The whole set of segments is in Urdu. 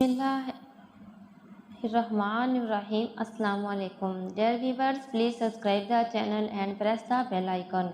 Bismillahirrahmanirrahim. Assalamu alaikum. Dear viewers, please subscribe the channel and press the bell icon.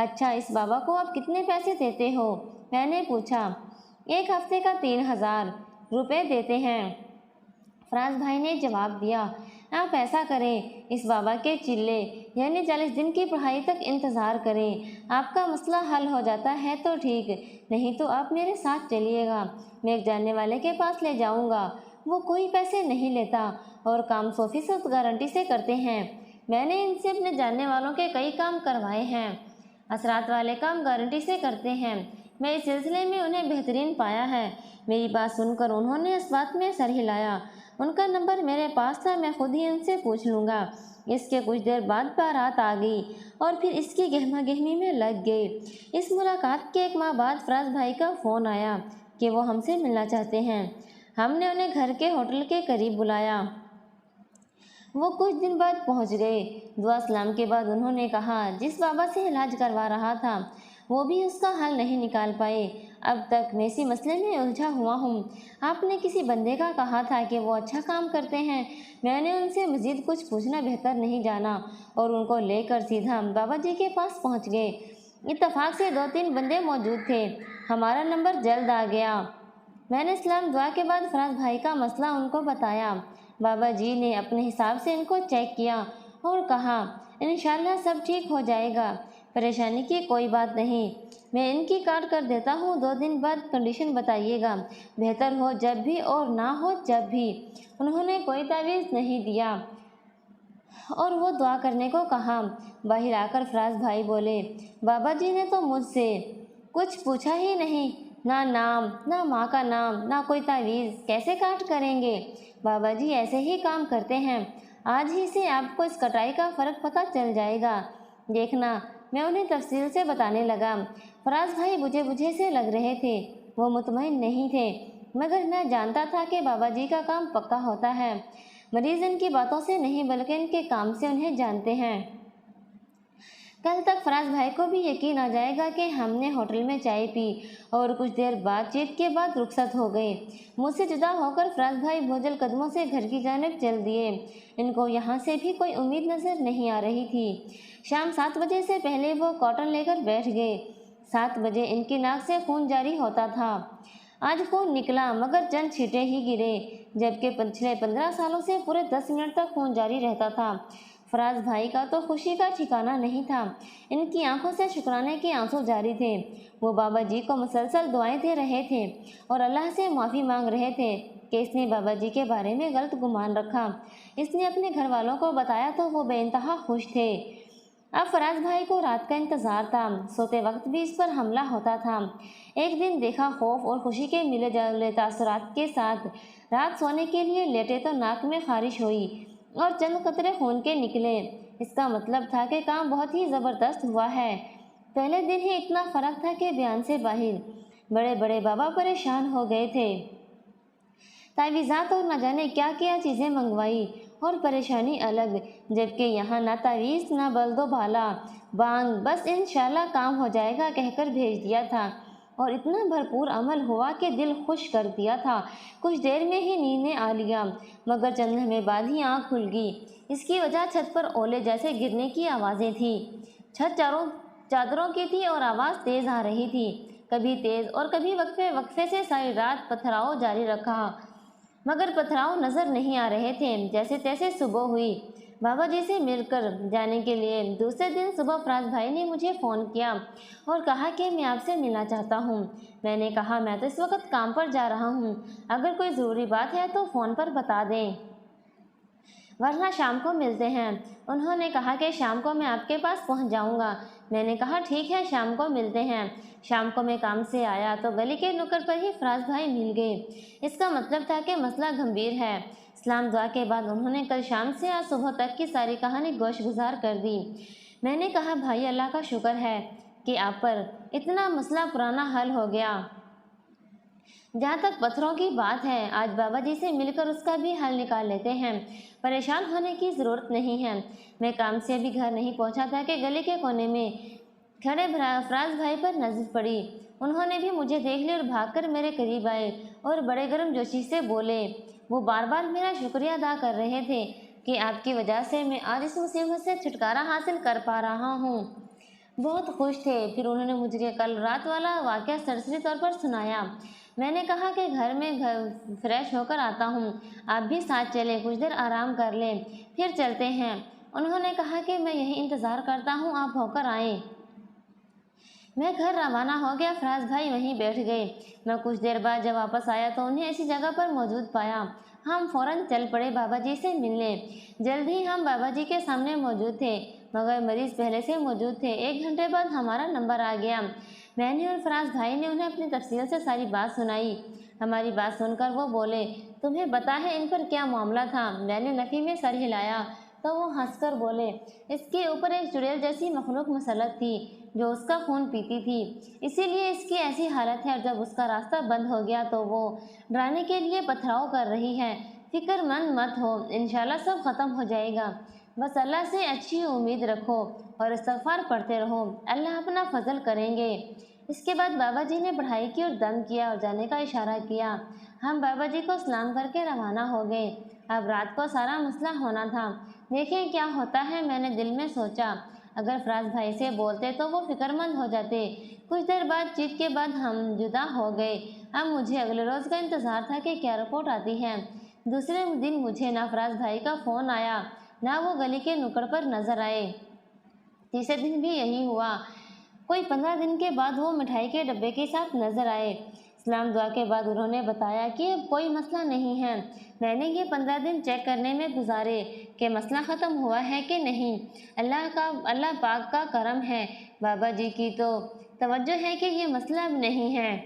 اچھا، اس بابا کو آپ کتنے پیسے دیتے ہو؟ میں نے پوچھا۔ 1 ہفتے کا 3000 روپے دیتے ہیں، فراز بھائی نے جواب دیا۔ آپ ایسا کریں، اس بابا کے چلے یعنی 40 دن کی پڑھائی تک انتظار کریں۔ آپ کا مسئلہ حل ہو جاتا ہے تو ٹھیک، نہیں تو آپ میرے ساتھ چلیے گا، میں ایک جاننے والے کے پاس لے جاؤں گا، وہ کوئی پیسے نہیں لیتا اور کام 100% گارنٹی سے کرتے ہیں۔ میں نے ان سے اپنے جاننے والوں کے کئی کام کروائے ہیں، اثرات والے کام گارنٹی سے کرتے ہیں، میں اس سلسلے میں انہیں بہترین پایا ہے۔ میری بات سن کر انہوں نے اس بات میں سر ہلایا۔ ان کا نمبر میرے پاس تھا، میں خود ہی ان سے پوچھ لوں گا۔ اس کے کچھ دیر بعد بارات آ گئی اور پھر اس کی گہما گہمی میں لگ گئے۔ اس ملاقات کے 1 ماہ بعد فراز بھائی کا فون آیا کہ وہ ہم سے ملنا چاہتے ہیں۔ ہم نے انہیں گھر کے ہوٹل کے قریب بلایا۔ وہ کچھ دن بعد پہنچ گئے۔ دعا سلام کے بعد انہوں نے کہا، جس بابا سے علاج کروا رہا تھا وہ بھی اس کا حل نہیں نکال پائے، اب تک میں اسی مسئلے میں الجھا ہوا ہوں۔ آپ نے کسی بندے کا کہا تھا کہ وہ اچھا کام کرتے ہیں، میں نے ان سے مزید کچھ پوچھنا بہتر نہیں جانا اور ان کو لے کر سیدھا بابا جی کے پاس پہنچ گئے۔ اتفاق سے 2-3 بندے موجود تھے، ہمارا نمبر جلد آ گیا۔ میں نے سلام دعا کے بعد فراز بھائی کا مسئلہ ان کو بتایا۔ بابا جی نے اپنے حساب سے ان کو چیک کیا اور کہا، انشاءاللہ سب ٹھیک ہو جائے گا، پریشانی کی کوئی بات نہیں، میں ان کی کاٹ کر دیتا ہوں، 2 دن بعد کنڈیشن بتائیے گا، بہتر ہو جب بھی اور نہ ہو جب بھی۔ انہوں نے کوئی تعویذ نہیں دیا اور وہ دعا کرنے کو کہا۔ باہر آ کر فراز بھائی بولے، بابا جی نے تو مجھ سے کچھ پوچھا ہی نہیں، نہ نام، نہ ماں کا نام، نہ کوئی تعویذ، کیسے کاٹ کریں گے؟ بابا جی ایسے ہی کام کرتے ہیں، آج ہی سے آپ کو اس کٹائی کا فرق پتہ چل جائے گا، دیکھنا۔ میں انہیں تفصیل سے بتانے لگا۔ فراز بھائی بجھے بجھے سے لگ رہے تھے، وہ مطمئن نہیں تھے، مگر میں جانتا تھا کہ بابا جی کا کام پکا ہوتا ہے، مریض ان کی باتوں سے نہیں بلکہ ان کے کام سے انہیں جانتے ہیں۔ کل تک فراز بھائی کو بھی یقین آ جائے گا کہ ہم نے ہوٹل میں چائے پی اور کچھ دیر بات چیت کے بعد رخصت ہو گئے۔ مجھ سے جدا ہو کر فراز بھائی بوجھل قدموں سے گھر کی جانب چل دیے۔ ان کو یہاں سے بھی کوئی امید نظر نہیں آ رہی تھی۔ شام 7 بجے سے پہلے وہ کاٹن لے کر بیٹھ گئے۔ 7 بجے ان کی ناک سے خون جاری ہوتا تھا۔ آج خون نکلا مگر چند چھینٹے ہی گرے، جبکہ پچھلے 15 سالوں سے پورے 10 منٹ تک خون جاری رہتا تھا۔ فراز بھائی کا تو خوشی کا ٹھکانہ نہیں تھا، ان کی آنکھوں سے شکرانے کے آنسو جاری تھے۔ وہ بابا جی کو مسلسل دعائیں دے رہے تھے اور اللہ سے معافی مانگ رہے تھے کہ اس نے بابا جی کے بارے میں غلط گمان رکھا۔ اس نے اپنے گھر والوں کو بتایا تو وہ بے انتہا خوش تھے۔ اب فراز بھائی کو رات کا انتظار تھا، سوتے وقت بھی اس پر حملہ ہوتا تھا۔ ایک دن دیکھا خوف اور خوشی کے ملے جلے تاثرات کے ساتھ رات سونے کے لیے لیٹے تو ناک میں خارش ہوئی اور چند قطرے خون کے نکلے، اس کا مطلب تھا کہ کام بہت ہی زبردست ہوا ہے۔ پہلے دن ہی اتنا فرق تھا کہ بیان سے باہر۔ بڑے بڑے بابا پریشان ہو گئے تھے، تعویذات اور نہ جانے کیا کیا چیزیں منگوائی اور پریشانی الگ، جبکہ یہاں نہ تعویذ نہ بلد و بالا، بانگ، بس انشاءاللہ کام ہو جائے گا کہہ کر بھیج دیا تھا اور اتنا بھرپور عمل ہوا کہ دل خوش کر دیا تھا۔ کچھ دیر میں ہی نیند نے آ لیا مگر چند لمحے بعد ہی آنکھ کھل گئی۔ اس کی وجہ چھت پر اولے جیسے گرنے کی آوازیں تھیں۔ چھت چادروں کی تھی اور آواز تیز آ رہی تھی، کبھی تیز اور کبھی وقفے وقفے سے ساری رات پتھراؤ جاری رکھا مگر پتھراؤ نظر نہیں آ رہے تھے۔ جیسے تیسے صبح ہوئی بابا جی سے مل کر جانے کے لیے۔ دوسرے دن صبح فراز بھائی نے مجھے فون کیا اور کہا کہ میں آپ سے ملنا چاہتا ہوں۔ میں نے کہا میں تو اس وقت کام پر جا رہا ہوں، اگر کوئی ضروری بات ہے تو فون پر بتا دیں ورنہ شام کو ملتے ہیں۔ انہوں نے کہا کہ شام کو میں آپ کے پاس پہنچ جاؤں گا۔ میں نے کہا ٹھیک ہے، شام کو ملتے ہیں۔ شام کو میں کام سے آیا تو گلی کے نکڑ پر ہی فراز بھائی مل گئے۔ اس کا مطلب تھا کہ مسئلہ گمبھیر ہے۔ سلام دعا کے بعد انہوں نے کل شام سے آج صبح تک کی ساری کہانی گوش گزار کر دی۔ میں نے کہا بھائی اللہ کا شکر ہے کہ آپ پر اتنا مسئلہ پرانا حل ہو گیا۔ جہاں تک پتھروں کی بات ہے، آج بابا جی سے مل کر اس کا بھی حل نکال لیتے ہیں، پریشان ہونے کی ضرورت نہیں ہے۔ میں کام سے ابھی گھر نہیں پہنچا تھا کہ گلی کے کونے میں کھڑے فراز بھائی پر نظر پڑی۔ انہوں نے بھی مجھے دیکھ لیا اور بھاگ کر میرے قریب آئے اور بڑے گرم جوشی سے بولے۔ وہ بار بار میرا شکریہ ادا کر رہے تھے کہ آپ کی وجہ سے میں آج اس مصیبت سے چھٹکارا حاصل کر پا رہا ہوں۔ بہت خوش تھے۔ پھر انہوں نے مجھے کل رات والا واقعہ سرسری طور پر سنایا۔ میں نے کہا کہ گھر میں فریش ہو کر آتا ہوں، آپ بھی ساتھ چلیں، کچھ دیر آرام کر لیں، پھر چلتے ہیں۔ انہوں نے کہا کہ میں یہیں انتظار کرتا ہوں، آپ ہو کر آئیں۔ میں گھر روانہ ہو گیا۔ فراز بھائی وہیں بیٹھ گئے۔ میں کچھ دیر بعد جب واپس آیا تو انہیں اسی جگہ پر موجود پایا۔ ہم فوراً چل پڑے بابا جی سے ملنے۔ جلد ہی ہم بابا جی کے سامنے موجود تھے، مگر مریض پہلے سے موجود تھے۔ 1 گھنٹے بعد ہمارا نمبر آ گیا۔ میں نے اور فراز بھائی نے انہیں اپنی تفصیل سے ساری بات سنائی۔ ہماری بات سن کر وہ بولے، تمہیں پتہ ہے ان پر کیا معاملہ تھا؟ میں نے نفی میں سر ہلایا تو وہ ہنس کر بولے، اس کے اوپر ایک چڑیل جیسی مخلوق مسلط تھی جو اس کا خون پیتی تھی، اسی لیے اس کی ایسی حالت ہے، اور جب اس کا راستہ بند ہو گیا تو وہ ڈرانے کے لیے پتھراؤ کر رہی ہے۔ فکر مند مت ہو، انشاءاللہ سب ختم ہو جائے گا، بس اللہ سے اچھی امید رکھو اور استغفار پڑھتے رہو، اللہ اپنا فضل کریں گے۔ اس کے بعد بابا جی نے پڑھائی کی اور دم کیا اور جانے کا اشارہ کیا۔ ہم بابا جی کو سلام کر کے روانہ ہو گئے۔ اب رات کو سارا مسئلہ ہونا تھا، دیکھیں کیا ہوتا ہے۔ میں نے دل میں سوچا اگر فراز بھائی سے بولتے تو وہ فکر مند ہو جاتے۔ کچھ دیر بات چیت کے بعد ہم جدا ہو گئے۔ اب مجھے اگلے روز کا انتظار تھا کہ کیا رپورٹ آتی ہے۔ دوسرے دن مجھے نہ فراز بھائی کا فون آیا، نہ وہ گلی کے نکڑ پر نظر آئے۔ تیسرے دن بھی یہی ہوا۔ کوئی 15 دن کے بعد وہ مٹھائی کے ڈبے کے ساتھ نظر آئے۔ سلام دعا کے بعد انہوں نے بتایا کہ اب کوئی مسئلہ نہیں ہے۔ میں نے یہ 15 دن چیک کرنے میں گزارے کہ مسئلہ ختم ہوا ہے کہ نہیں۔ اللہ پاک کا کرم ہے، بابا جی کی تو توجہ ہے کہ یہ مسئلہ اب نہیں ہے۔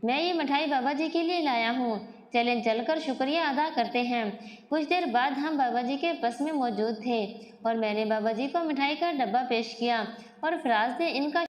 میں یہ مٹھائی بابا جی کے لیے لایا ہوں، چلیں چل کر شکریہ ادا کرتے ہیں۔ کچھ دیر بعد ہم بابا جی کے پس میں موجود تھے اور میں نے بابا جی کو مٹھائی کا ڈبہ پیش کیا اور فراز نے ان کا